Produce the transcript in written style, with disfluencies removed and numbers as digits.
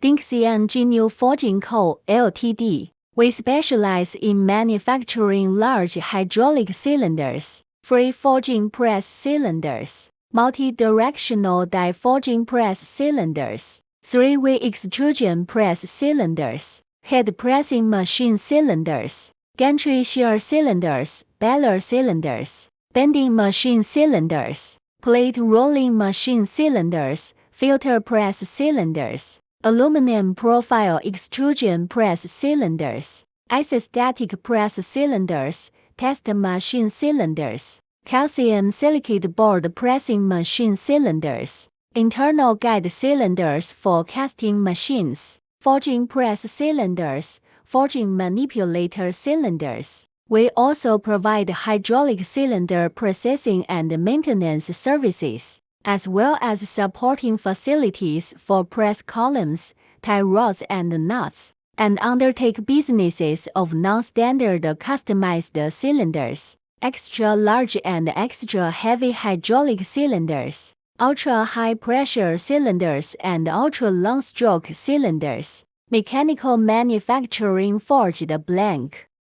Dingxian Jinyu Forging Co., Ltd. We specialize in manufacturing large hydraulic cylinders, free forging press cylinders, multi-directional die forging press cylinders, three-way extrusion press cylinders, head pressing machine cylinders, gantry shear cylinders, baler cylinders, bending machine cylinders, plate rolling machine cylinders, filter press cylinders, aluminum profile extrusion press cylinders, isostatic press cylinders, test machine cylinders, calcium silicate board pressing machine cylinders, internal guide cylinders for casting machines, forging press cylinders, forging manipulator cylinders. We also provide hydraulic cylinder processing and maintenance services, as well as supporting facilities for press columns, tie rods and nuts, and undertake businesses of non-standard customized cylinders, extra large and extra heavy hydraulic cylinders, ultra-high pressure cylinders and ultra-long stroke cylinders, mechanical manufacturing forged blank.